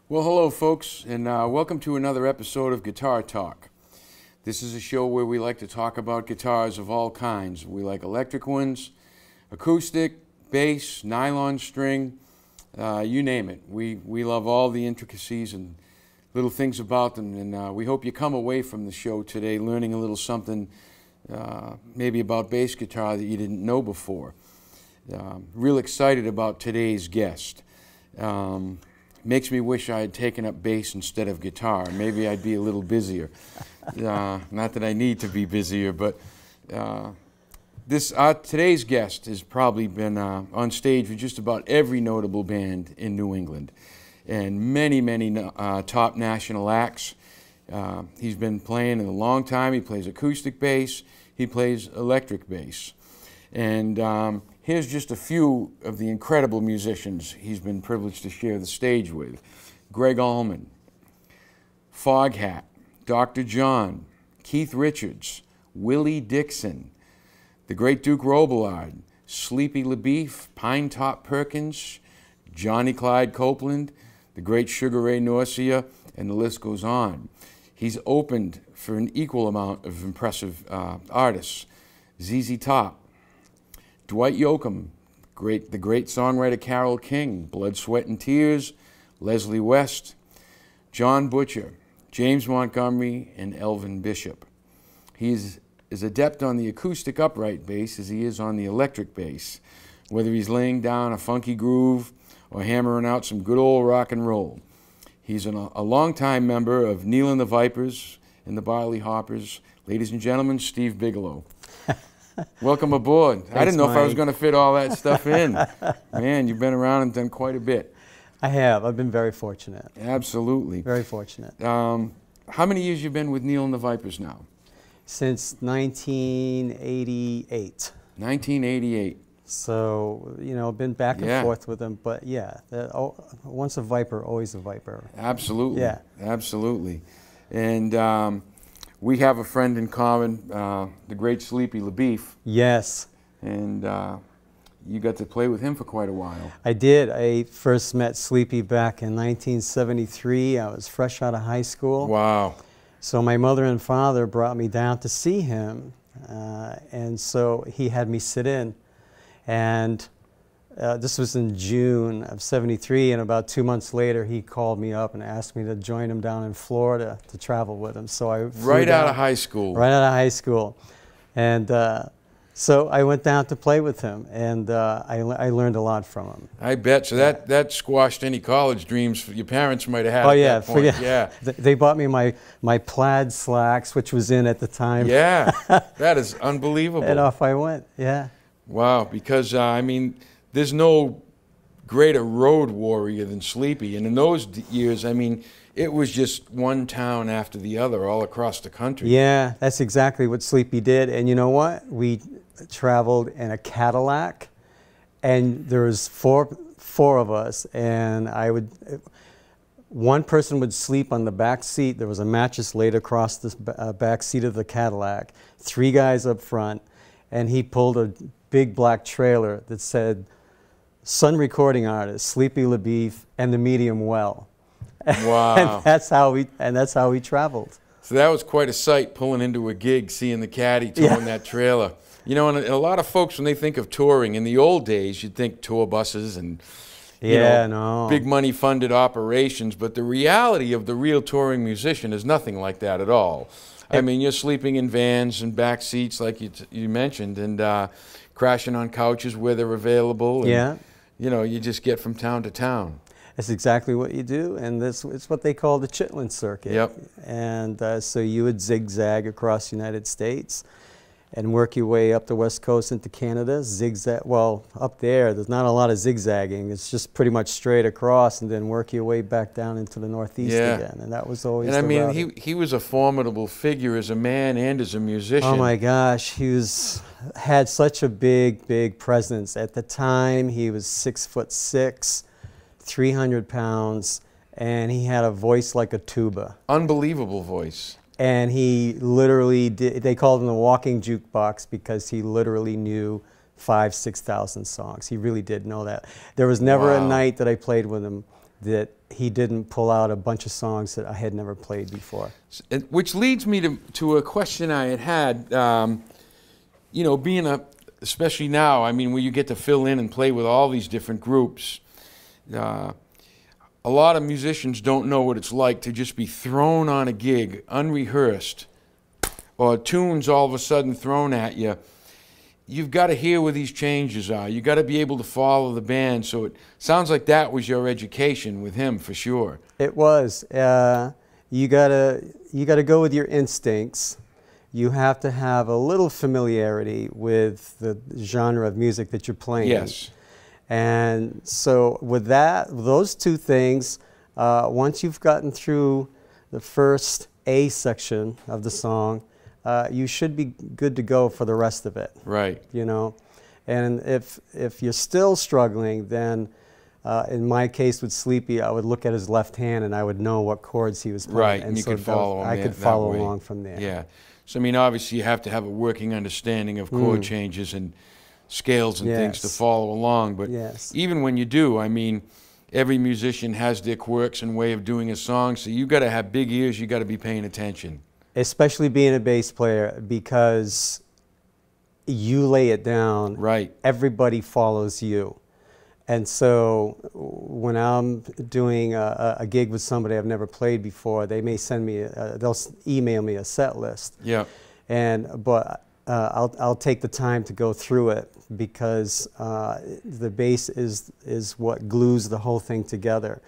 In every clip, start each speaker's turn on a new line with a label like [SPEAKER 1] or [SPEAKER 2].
[SPEAKER 1] Well, hello, folks, and welcome to another episode of Guitar Talk. This is a show where we like to talk about guitars of all kinds. We like electric ones, acoustic, bass, nylon string, you name it. We love all the intricacies and little things about them, and we hope you come away from the show today learning a little something maybe about bass guitar that you didn't know before. Real excited about today's guest. Makes me wish I had taken up bass instead of guitar. Maybe I'd be a little busier. Not that I need to be busier, but today's guest has probably been on stage with just about every notable band in New England, and many top national acts. He's been playing in a long time. He plays acoustic bass. He plays electric bass. And here's just a few of the incredible musicians he's been privileged to share the stage with. Gregg Allman, Foghat, Dr. John, Keith Richards, Willie Dixon, the great Duke Robillard, Sleepy LaBeef, Pinetop Perkins, Johnny Clyde Copeland, the great Sugar Ray Norcia, and the list goes on. He's opened for an equal amount of impressive artists. ZZ Top, Dwight Yoakam, the great songwriter Carole King, Blood, Sweat and Tears, Leslie West, John Butcher, James Montgomery, and Elvin Bishop. He is as adept on the acoustic upright bass as he is on the electric bass, whether he's laying down a funky groove or hammering out some good old rock and roll. He's a longtime member of Neil and the Vipers and the Barley Hoppers. Ladies and gentlemen, Steve Bigelow. Welcome aboard.
[SPEAKER 2] Thanks,
[SPEAKER 1] I didn't know
[SPEAKER 2] Mike.
[SPEAKER 1] if I was going to fit all that stuff in. Man, you've been around and done quite a bit.
[SPEAKER 2] I have. I've been very fortunate.
[SPEAKER 1] Absolutely.
[SPEAKER 2] Very fortunate.
[SPEAKER 1] How many years you been with Neil and the Vipers now?
[SPEAKER 2] Since 1988.
[SPEAKER 1] 1988.
[SPEAKER 2] So, you know, I've been back and forth with them. But yeah, once a Viper, always a Viper.
[SPEAKER 1] Absolutely.
[SPEAKER 2] Yeah.
[SPEAKER 1] Absolutely. And we have a friend in common, the great Sleepy LaBeef.
[SPEAKER 2] Yes.
[SPEAKER 1] And you got to play with him for quite a while.
[SPEAKER 2] I did. I first met Sleepy back in 1973. I was fresh out of high school.
[SPEAKER 1] Wow.
[SPEAKER 2] So my mother and father brought me down to see him. And so he had me sit in. And this was in June of '73, and about 2 months later, he called me up and asked me to join him down in Florida to travel with him. So I flew
[SPEAKER 1] Right out
[SPEAKER 2] down,
[SPEAKER 1] of high school.
[SPEAKER 2] Right out of high school, and so I went down to play with him, and I learned a lot from him.
[SPEAKER 1] I bet. So that squashed any college dreams your parents might have had.
[SPEAKER 2] Oh
[SPEAKER 1] at
[SPEAKER 2] yeah,
[SPEAKER 1] that point.
[SPEAKER 2] yeah. They bought me my plaid slacks, which was in at the time.
[SPEAKER 1] Yeah, that is unbelievable.
[SPEAKER 2] And off I went. Yeah.
[SPEAKER 1] Wow, because I mean, there's no greater road warrior than Sleepy. And in those years, I mean, it was just one town after the other all across the country.
[SPEAKER 2] Yeah, that's exactly what Sleepy did. And you know what? We traveled in a Cadillac, and there was four of us, and one person would sleep on the back seat. There was a mattress laid across the back seat of the Cadillac, 3 guys up front, and he pulled a big black trailer that said Sun Recording Artist, Sleepy LaBeef, and the Medium Well.
[SPEAKER 1] Wow.
[SPEAKER 2] and that's how we traveled.
[SPEAKER 1] So that was quite a sight, pulling into a gig, seeing the caddy towing that trailer. You know, and a lot of folks, when they think of touring, in the old days, you'd think tour buses and big money funded operations, but the reality of the real touring musician is nothing like that at all. I mean, you're sleeping in vans and back seats, like you mentioned, and crashing on couches where they're available. And, you know, you just get from town to town.
[SPEAKER 2] That's exactly what you do, and it's what they call the Chitlin Circuit.
[SPEAKER 1] Yep.
[SPEAKER 2] And so you would zigzag across the United States and work your way up the West Coast into Canada, zigzag. Well, up there's not a lot of zigzagging. It's just pretty much straight across, and then work your way back down into the Northeast again. And that was always.
[SPEAKER 1] And I mean, he was a formidable figure as a man and as a musician.
[SPEAKER 2] Oh my gosh, he had such a big presence at the time. He was 6'6", 300 pounds, and he had a voice like a tuba.
[SPEAKER 1] Unbelievable voice.
[SPEAKER 2] And he literally they called him the walking jukebox because he literally knew 5,000 to 6,000 songs. He really did know that. There was never a night that I played with him that he didn't pull out a bunch of songs that I had never played before.
[SPEAKER 1] Which leads me to a question I had. You know, being especially now, I mean, where you get to fill in and play with all these different groups, a lot of musicians don't know what it's like to just be thrown on a gig, unrehearsed, or tunes all of a sudden thrown at you. You've got to hear where these changes are. You've got to be able to follow the band. So it sounds like that was your education with him, for sure.
[SPEAKER 2] It was. You gotta go with your instincts. You have to have a little familiarity with the genre of music that you're playing.
[SPEAKER 1] Yes.
[SPEAKER 2] And so with those two things, once you've gotten through the first A section of the song, you should be good to go for the rest of it.
[SPEAKER 1] Right.
[SPEAKER 2] You know, and if you're still struggling, then in my case with Sleepy, I would look at his left hand and I would know what chords he was playing.
[SPEAKER 1] Right,
[SPEAKER 2] and
[SPEAKER 1] and you
[SPEAKER 2] so
[SPEAKER 1] could follow him
[SPEAKER 2] I could follow along from there.
[SPEAKER 1] Yeah. So, I mean, obviously you have to have a working understanding of chord changes and scales and things to follow along. But even when you do, I mean, every musician has their quirks and way of doing a song, so you got to have big ears, you got to be paying attention.
[SPEAKER 2] Especially being a bass player, because you lay it down,
[SPEAKER 1] right?
[SPEAKER 2] Everybody follows you. And so when I'm doing a gig with somebody I've never played before, they may send me, they'll email me a set list.
[SPEAKER 1] Yeah.
[SPEAKER 2] But I'll take the time to go through it, because the bass is what glues the whole thing together.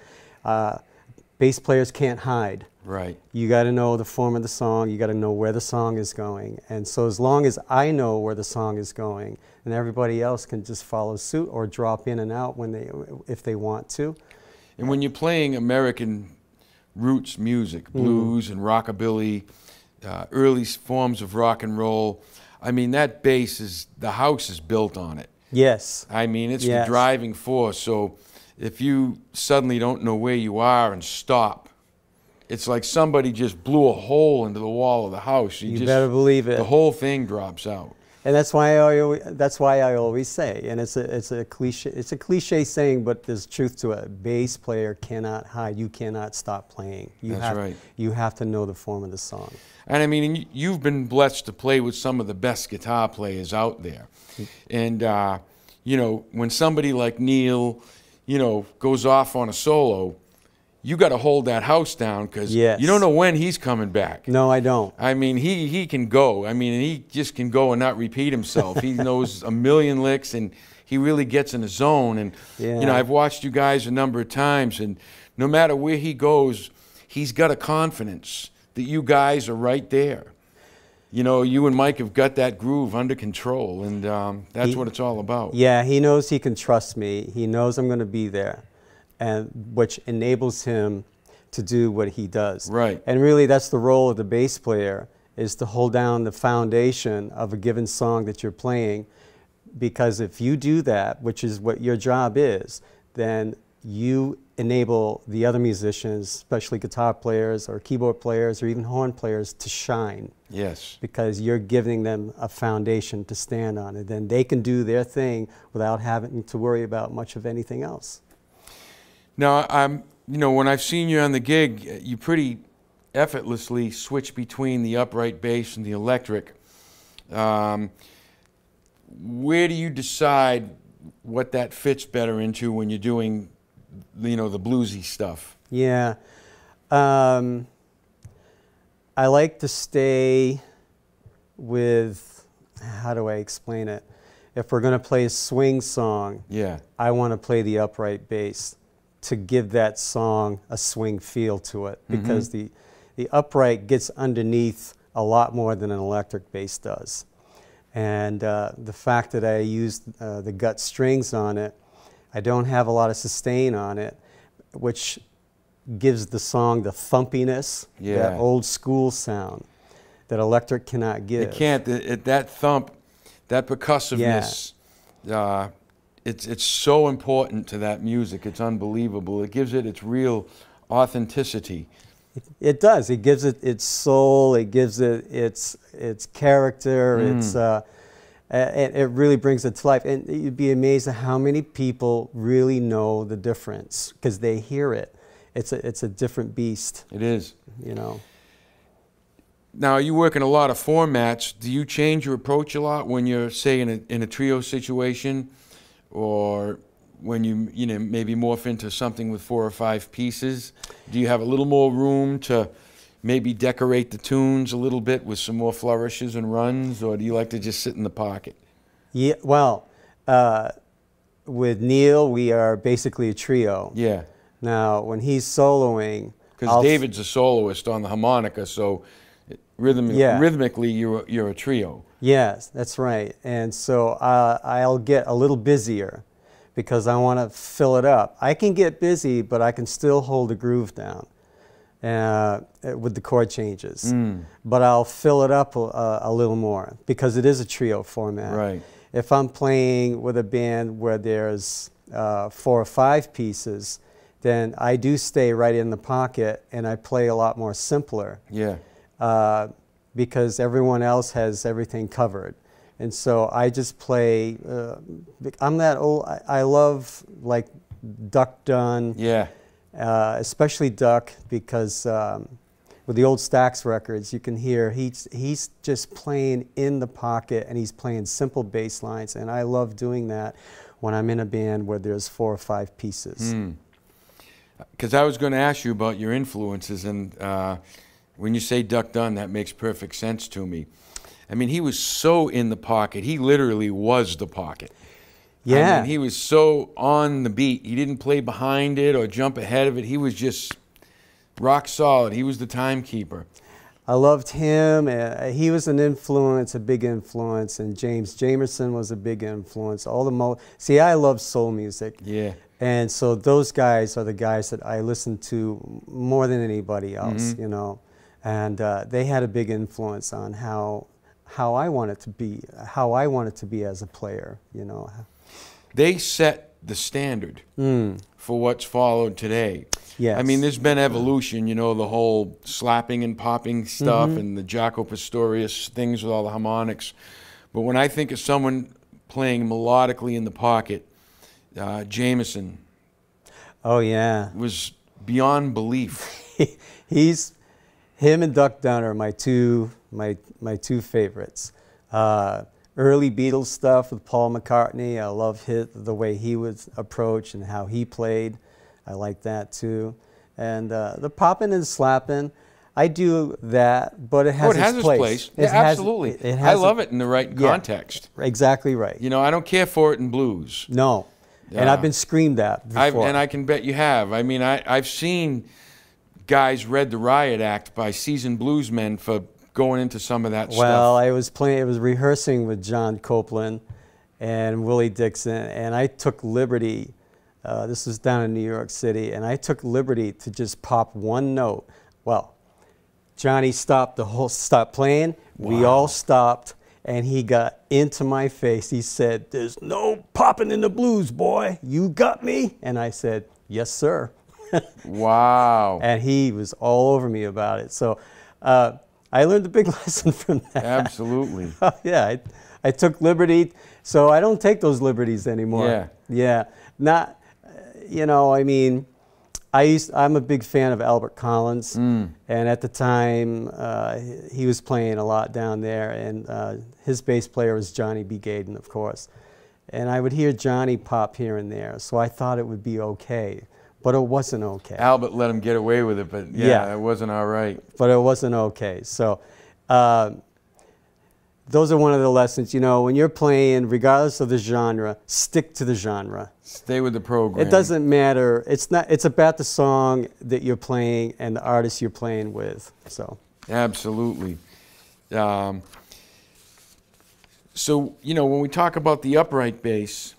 [SPEAKER 2] Bass players can't hide.
[SPEAKER 1] Right.
[SPEAKER 2] You got to know the form of the song. You got to know where the song is going. And so as long as I know where the song is going, then everybody else can just follow suit or drop in and out if they want to.
[SPEAKER 1] And when you're playing American roots music, blues and rockabilly, early forms of rock and roll, I mean, that bass the house is built on it.
[SPEAKER 2] Yes.
[SPEAKER 1] I mean, it's the driving force. So if you suddenly don't know where you are and stop, it's like somebody just blew a hole into the wall of the house.
[SPEAKER 2] You better believe it.
[SPEAKER 1] The whole thing drops out.
[SPEAKER 2] And that's why I always say, and it's a cliche saying, but there's truth to it. A bass player cannot hide. You cannot stop playing.
[SPEAKER 1] That's right.
[SPEAKER 2] You have to know the form of the song.
[SPEAKER 1] And I mean, you've been blessed to play with some of the best guitar players out there. And you know, when somebody like Neil, you know, goes off on a solo, you got to hold that house down, because you don't know when he's coming back.
[SPEAKER 2] No, I don't.
[SPEAKER 1] I mean, he can go. I mean, he just can go and not repeat himself. He knows a million licks, and he really gets in the zone. And you know, I've watched you guys a number of times, and no matter where he goes, he's got a confidence that you guys are right there. You know, you and Mike have got that groove under control, and that's what it's all about.
[SPEAKER 2] Yeah, he knows he can trust me. He knows I'm going to be there, and which enables him to do what he does.
[SPEAKER 1] Right.
[SPEAKER 2] And really, that's the role of the bass player, is to hold down the foundation of a given song that you're playing, because if you do that, which is what your job is, then you enable the other musicians, especially guitar players or keyboard players or even horn players, to shine.
[SPEAKER 1] Yes.
[SPEAKER 2] Because you're giving them a foundation to stand on, and then they can do their thing without having to worry about much of anything else.
[SPEAKER 1] Now, you know, when I've seen you on the gig, you pretty effortlessly switch between the upright bass and the electric. Where do you decide what that fits better into when you're doing, you know, the bluesy stuff?
[SPEAKER 2] Yeah. I like to stay with, how do I explain it? If we're going to play a swing song, I want to play the upright bass to give that song a swing feel to it, because the upright gets underneath a lot more than an electric bass does. And the fact that I used the gut strings on it, I don't have a lot of sustain on it, which gives the song the thumpiness, that old school sound that electric cannot give.
[SPEAKER 1] It can't. That thump, that percussiveness, it's so important to that music. It's unbelievable. It gives it its real authenticity.
[SPEAKER 2] It does. It gives it its soul. It gives it its character. And it really brings it to life. And you'd be amazed at how many people really know the difference because they hear it. It's a different beast.
[SPEAKER 1] It is.
[SPEAKER 2] You know.
[SPEAKER 1] Now, you work in a lot of formats. Do you change your approach a lot when you're, say, in a trio situation, or when you know, maybe morph into something with 4 or 5 pieces? Do you have a little more room to maybe decorate the tunes a little bit with some more flourishes and runs, or do you like to just sit in the pocket?
[SPEAKER 2] Yeah. Well, with Neil, we are basically a trio.
[SPEAKER 1] Yeah.
[SPEAKER 2] Now, when he's soloing,
[SPEAKER 1] because David's a soloist on the harmonica, so rhythmically you're a trio.
[SPEAKER 2] Yes, that's right. And so I'll get a little busier because I want to fill it up. I can get busy, but I can still hold the groove down with the chord changes. But I'll fill it up a little more because it is a trio format.
[SPEAKER 1] Right.
[SPEAKER 2] If I'm playing with a band where there's 4 or 5 pieces, then I do stay right in the pocket and I play a lot more simpler.
[SPEAKER 1] Yeah.
[SPEAKER 2] Because everyone else has everything covered. And so I just play, I'm that old, I love like Duck Dunn.
[SPEAKER 1] Yeah.
[SPEAKER 2] Especially Duck, because with the old Stax records, you can hear he's just playing in the pocket and he's playing simple bass lines. And I love doing that when I'm in a band where there's 4 or 5 pieces.
[SPEAKER 1] Because I was going to ask you about your influences, and when you say Duck Dunn, that makes perfect sense to me. I mean, he was so in the pocket. He literally was the pocket.
[SPEAKER 2] Yeah.
[SPEAKER 1] I mean, he was so on the beat. He didn't play behind it or jump ahead of it. He was just rock solid. He was the timekeeper.
[SPEAKER 2] I loved him. He was an influence, a big influence, and James Jamerson was a big influence. See, I love soul music.
[SPEAKER 1] Yeah.
[SPEAKER 2] And so those guys are the guys that I listen to more than anybody else, you know. And they had a big influence on how I wanted to be as a player, you know.
[SPEAKER 1] They set the standard for what's followed today.
[SPEAKER 2] Yes.
[SPEAKER 1] I mean, there's been evolution, you know, the whole slapping and popping stuff and the Jaco Pastorius things with all the harmonics. But when I think of someone playing melodically in the pocket, Jamerson.
[SPEAKER 2] Oh yeah.
[SPEAKER 1] Was beyond belief.
[SPEAKER 2] Him and Duck Dunn are my two favorites. Early Beatles stuff with Paul McCartney. I love the way he would approach and how he played. I like that too. And the popping and slapping, I do that, but it has its place.
[SPEAKER 1] Yeah, absolutely. I love it in the right context.
[SPEAKER 2] Exactly right.
[SPEAKER 1] You know, I don't care for it in blues.
[SPEAKER 2] No. And I've been screamed at before.
[SPEAKER 1] And I can bet you have. I mean, I've seen guys read the riot act by seasoned bluesmen for going into some of that stuff.
[SPEAKER 2] Well, I was rehearsing with John Copeland and Willie Dixon, and I took liberty. This was down in New York City, and I took liberty to just pop one note. Well, Johnny stopped playing. Wow. We all stopped, and he got into my face. He said, "There's no popping in the blues, boy. You got me?" And I said, "Yes, sir."
[SPEAKER 1] Wow.
[SPEAKER 2] And he was all over me about it. So I learned a big lesson from that.
[SPEAKER 1] Absolutely.
[SPEAKER 2] Yeah, I took liberty. So I don't take those liberties anymore.
[SPEAKER 1] Yeah.
[SPEAKER 2] Yeah. Not, you know, I mean, I'm a big fan of Albert Collins. And at the time, he was playing a lot down there. And his bass player was Johnny B. Gaden, of course. And I would hear Johnny pop here and there. So I thought it would be okay. But it wasn't okay.
[SPEAKER 1] Albert let him get away with it, but yeah, it wasn't all right.
[SPEAKER 2] But it wasn't okay. So those are one of the lessons. You know, when you're playing, regardless of the genre, stick to the genre.
[SPEAKER 1] Stay with the program.
[SPEAKER 2] It doesn't matter. It's about the song that you're playing and the artist you're playing with. So
[SPEAKER 1] absolutely. So, you know, when we talk about the upright bass,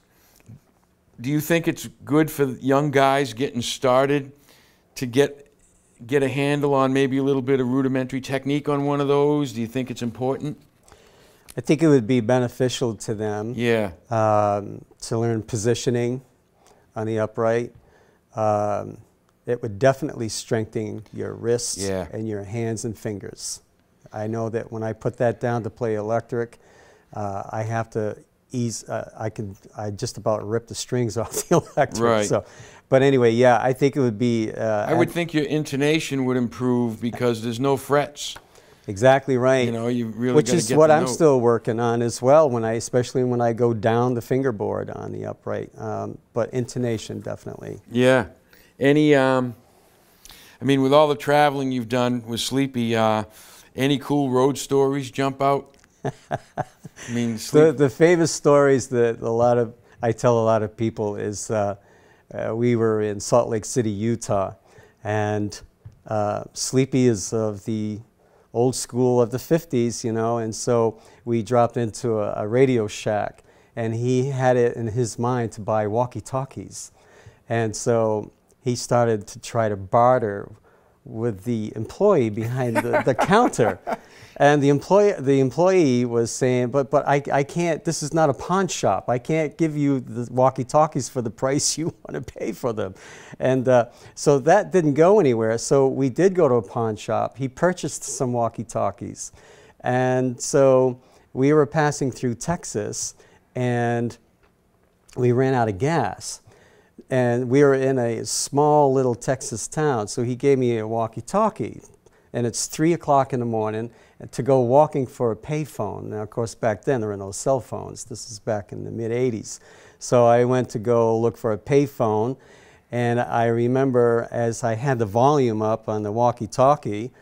[SPEAKER 1] do you think it's good for young guys getting started to get a handle on maybe a little bit of rudimentary technique on one of those? Do you think it's important?
[SPEAKER 2] I think it would be beneficial to them.
[SPEAKER 1] Yeah.
[SPEAKER 2] To learn positioning on the upright. It would definitely strengthen your wrists and your hands and fingers. I know that when I put that down to play electric, I have to ease. I just about rip the strings off the electric.
[SPEAKER 1] Right.
[SPEAKER 2] So, but anyway, yeah, I think it would be.
[SPEAKER 1] I would think your intonation would improve because there's no frets.
[SPEAKER 2] Exactly right.
[SPEAKER 1] You know, you really
[SPEAKER 2] which
[SPEAKER 1] gotta
[SPEAKER 2] is
[SPEAKER 1] get
[SPEAKER 2] what
[SPEAKER 1] the
[SPEAKER 2] I'm
[SPEAKER 1] note.
[SPEAKER 2] still working on as well. Especially when I go down the fingerboard on the upright, but intonation definitely.
[SPEAKER 1] Yeah. Any, I mean, with all the traveling you've done with Sleepy, any cool road stories jump out? I mean,
[SPEAKER 2] The famous stories that I tell a lot of people is we were in Salt Lake City, Utah, and Sleepy is of the old school of the 50s, you know, and so we dropped into a Radio Shack, and he had it in his mind to buy walkie-talkies, and so he started to try to barter with the employee behind the counter. And the employee was saying, but I can't, this is not a pawn shop. I can't give you the walkie-talkies for the price you want to pay for them. And so that didn't go anywhere. So we did go to a pawn shop. He purchased some walkie-talkies. And so we were passing through Texas, and we ran out of gas. And we were in a small little Texas town. So he gave me a walkie-talkie. And it's 3 o'clock in the morning to go walking for a payphone. Now, of course, back then there were no cell phones. This is back in the mid-'80s. So I went to go look for a payphone, and I remember as I had the volume up on the walkie-talkie,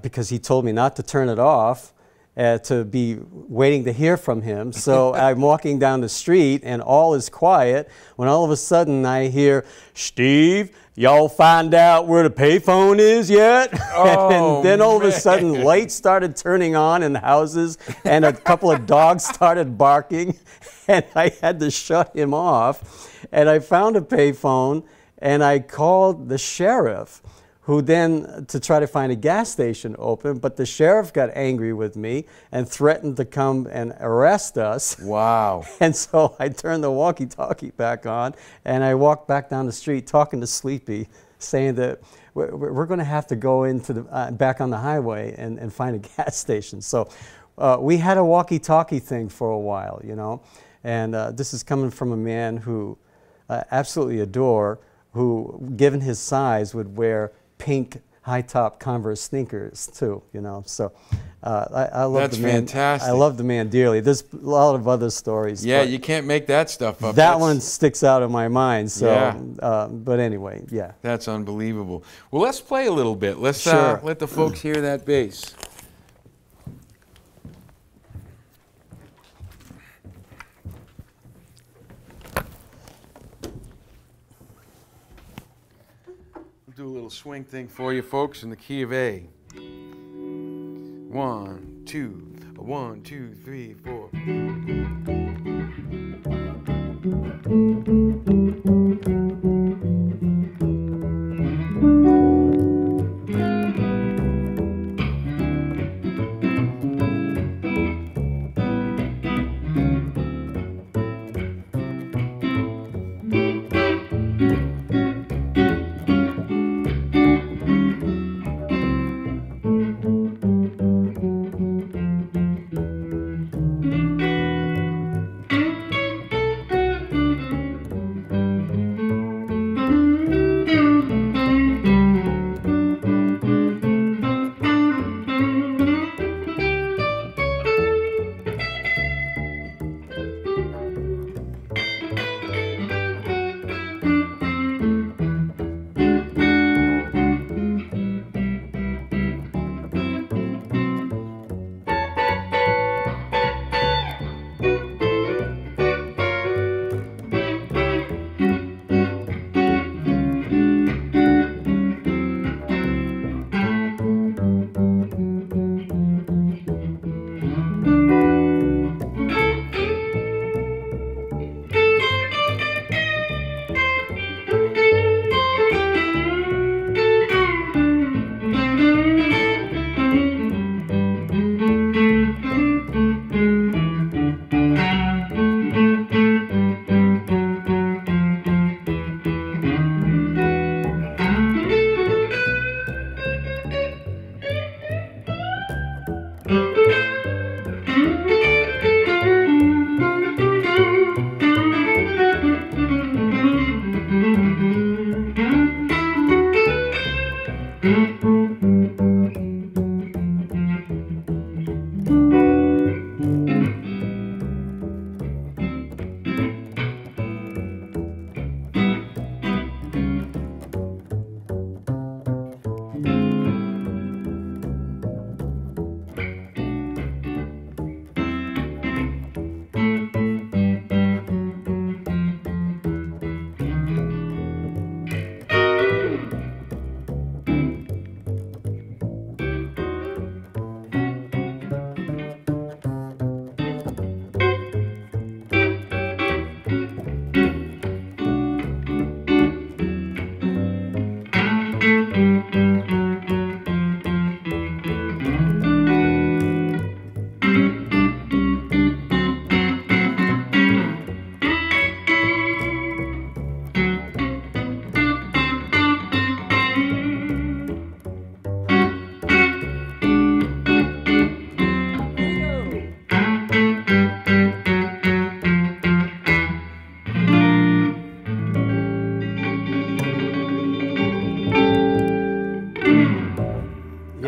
[SPEAKER 2] because he told me not to turn it off, to be waiting to hear from him. So I'm walking down the street, and all is quiet, when all of a sudden I hear, "Steve, y'all find out where the payphone is yet?"
[SPEAKER 1] Oh,
[SPEAKER 2] and then all of a
[SPEAKER 1] man.
[SPEAKER 2] sudden lights started turning on in the houses, and a couple of dogs started barking, and I had to shut him off. And I found a payphone, and I called the sheriff, who then, to try to find a gas station open, but the sheriff got angry with me and threatened to come and arrest us.
[SPEAKER 1] Wow.
[SPEAKER 2] And so I turned the walkie-talkie back on, and I walked back down the street talking to Sleepy, saying that we're going to have to go into the, back on the highway and find a gas station. So we had a walkie-talkie thing for a while, you know, and this is coming from a man who absolutely adore, who, given his size, would wear pink high-top Converse sneakers too, you know. So I love
[SPEAKER 1] That's
[SPEAKER 2] the man.
[SPEAKER 1] fantastic.
[SPEAKER 2] I love the man dearly. There's a lot of other stories.
[SPEAKER 1] Yeah,
[SPEAKER 2] but
[SPEAKER 1] you can't make that stuff up.
[SPEAKER 2] that one sticks out in my mind. So,
[SPEAKER 1] Yeah.
[SPEAKER 2] but anyway, yeah.
[SPEAKER 1] That's unbelievable. Well, let's play a little bit. Let's
[SPEAKER 2] Sure.
[SPEAKER 1] let the folks hear that bass. Do a little swing thing for you folks in the key of A. 1, 2, 1, 2, 3, 4.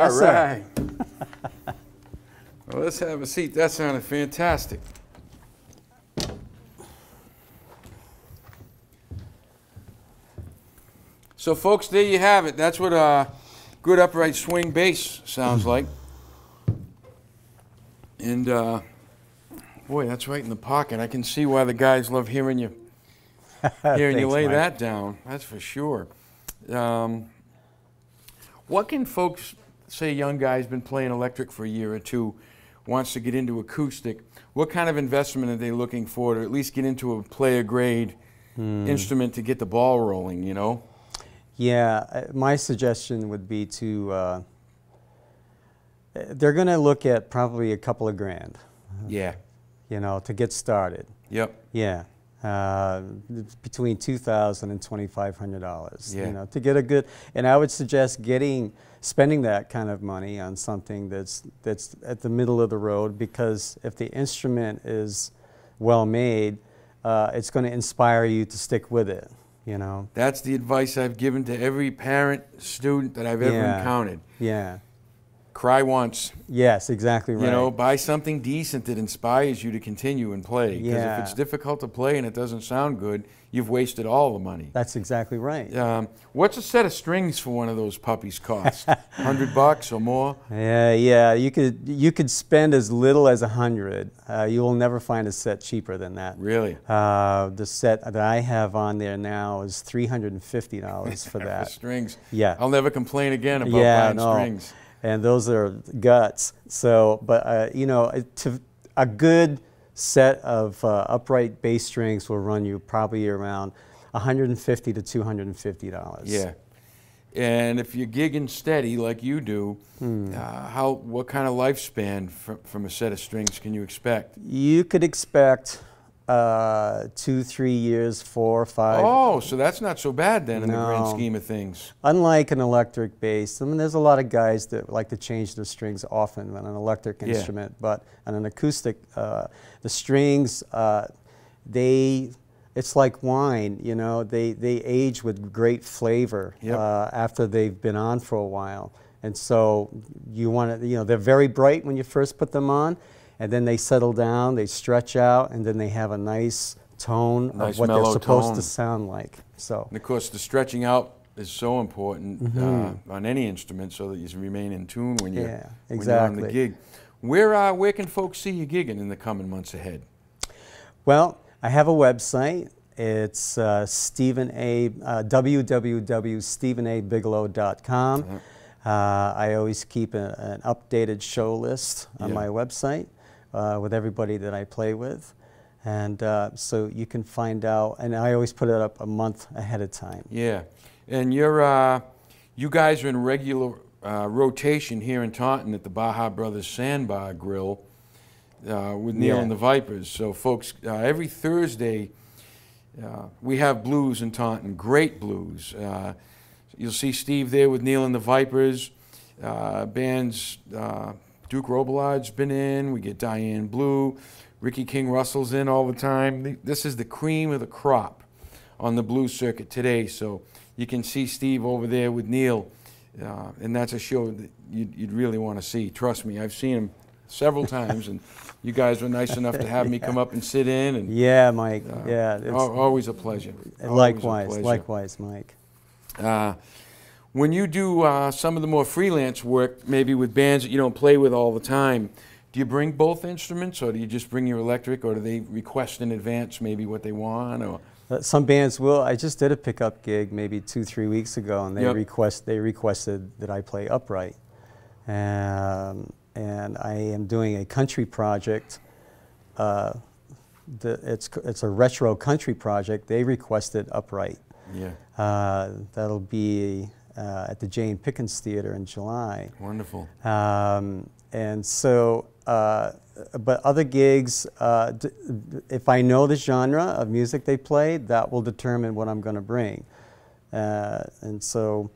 [SPEAKER 2] Yes,
[SPEAKER 1] All
[SPEAKER 2] sir.
[SPEAKER 1] right. Well, let's have a seat. That sounded fantastic. So, folks, there you have it. That's what a good upright swing bass sounds like. And, boy, that's right in the pocket. I can see why the guys love hearing you
[SPEAKER 2] Thanks,
[SPEAKER 1] lay
[SPEAKER 2] Mike.
[SPEAKER 1] that down. That's for sure. What can folks, say a young guy's been playing electric for a year or two, wants to get into acoustic, what kind of investment are they looking for to at least get into a player grade instrument to get the ball rolling, you know?
[SPEAKER 2] Yeah, my suggestion would be to, they're going to look at probably a couple of grand,
[SPEAKER 1] Yeah.
[SPEAKER 2] you know, to get started.
[SPEAKER 1] Yep.
[SPEAKER 2] Yeah. Between $2,000 and $2,500,
[SPEAKER 1] Yeah.
[SPEAKER 2] you know, to get a good, and I would suggest spending that kind of money on something that's at the middle of the road, because if the instrument is well made, it's going to inspire you to stick with it, you know.
[SPEAKER 1] That's the advice I've given to every parent, student that I've ever
[SPEAKER 2] Yeah.
[SPEAKER 1] encountered.
[SPEAKER 2] Yeah.
[SPEAKER 1] Cry once.
[SPEAKER 2] Yes, exactly right.
[SPEAKER 1] You know, buy something decent that inspires you to continue and play. Because
[SPEAKER 2] Yeah.
[SPEAKER 1] if it's difficult to play and it doesn't sound good, you've wasted all the money.
[SPEAKER 2] That's exactly right.
[SPEAKER 1] What's a set of strings for one of those puppies cost? $100 or more?
[SPEAKER 2] Yeah. You could spend as little as $100. You will never find a set cheaper than that.
[SPEAKER 1] Really?
[SPEAKER 2] The set that I have on there now is $350 for that.
[SPEAKER 1] For strings.
[SPEAKER 2] Yeah.
[SPEAKER 1] I'll never complain again about
[SPEAKER 2] Yeah,
[SPEAKER 1] buying
[SPEAKER 2] no.
[SPEAKER 1] strings.
[SPEAKER 2] And those are guts. So, but you know, a good set of upright bass strings will run you probably around $150 to $250.
[SPEAKER 1] Yeah. And if you're gigging steady like you do, what kind of lifespan from a set of strings can you expect?
[SPEAKER 2] You could expect 2, 3 years, 4, 5.
[SPEAKER 1] Oh, so that's not so bad then in the grand
[SPEAKER 2] No.
[SPEAKER 1] scheme of things.
[SPEAKER 2] Unlike an electric bass, I mean, there's a lot of guys that like to change their strings often on an electric
[SPEAKER 1] Yeah.
[SPEAKER 2] instrument, but on an acoustic, the strings, it's like wine, you know, they age with great flavor
[SPEAKER 1] Yep.
[SPEAKER 2] after they've been on for a while. And so you want to, you know, they're very bright when you first put them on, and then they settle down, they stretch out, and then they have a nice tone
[SPEAKER 1] Nice
[SPEAKER 2] of what they're
[SPEAKER 1] mellow
[SPEAKER 2] supposed
[SPEAKER 1] tone.
[SPEAKER 2] to sound like. So.
[SPEAKER 1] And of course, the stretching out is so important on any instrument so that you remain in tune when you're,
[SPEAKER 2] Yeah,
[SPEAKER 1] when you're on the
[SPEAKER 2] exactly.
[SPEAKER 1] gig. Where can folks see you gigging in the coming months ahead?
[SPEAKER 2] Well, I have a website. It's www.stephenabigelow.com. I always keep an updated show list on
[SPEAKER 1] Yeah.
[SPEAKER 2] my website with everybody that I play with. And so you can find out, and I always put it up a month ahead of time.
[SPEAKER 1] Yeah. And you guys are in regular rotation here in Taunton at the Baja Brothers Sandbar Grill with Neil
[SPEAKER 2] Yeah.
[SPEAKER 1] and the Vipers. So folks, every Thursday we have blues in Taunton, great blues. You'll see Steve there with Neil and the Vipers. Bands, Duke Robillard's been in, we get Diane Blue, Ricky King Russell's in all the time. This is the cream of the crop on the blues circuit today. So you can see Steve over there with Neil, and that's a show that you'd really want to see. Trust me, I've seen him several times, and you guys were nice enough to have me come up and sit in. And
[SPEAKER 2] Yeah, Mike. Yeah, it's
[SPEAKER 1] always a pleasure.
[SPEAKER 2] likewise,
[SPEAKER 1] Always a pleasure.
[SPEAKER 2] Mike.
[SPEAKER 1] When you do some of the more freelance work, maybe with bands that you don't play with all the time, do you bring both instruments, or do you just bring your electric, or do they request in advance maybe what they want? Or
[SPEAKER 2] Some bands will. I just did a pickup gig maybe 2, 3 weeks ago, and they
[SPEAKER 1] Yep.
[SPEAKER 2] requested that I play upright. And I am doing a country project. It's a retro country project. They requested upright.
[SPEAKER 1] yeah,
[SPEAKER 2] That'll be at the Jane Pickens Theater in July.
[SPEAKER 1] wonderful.
[SPEAKER 2] And so, but other gigs, if I know the genre of music they play, that will determine what I'm going to bring. And so,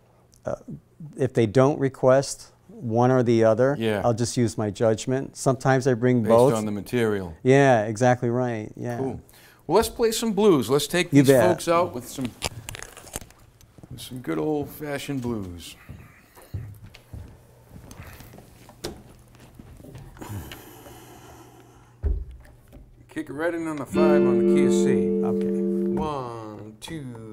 [SPEAKER 2] if they don't request one or the other,
[SPEAKER 1] Yeah.
[SPEAKER 2] I'll just use my judgment. Sometimes I bring
[SPEAKER 1] Based
[SPEAKER 2] both.
[SPEAKER 1] on the material.
[SPEAKER 2] Yeah, exactly right. Yeah.
[SPEAKER 1] Cool. Well, let's play some blues. Let's take
[SPEAKER 2] You
[SPEAKER 1] these
[SPEAKER 2] bet.
[SPEAKER 1] folks out with some good old-fashioned blues. Take it right in on the 5 on the key of C.
[SPEAKER 2] Okay.
[SPEAKER 1] 1, 2,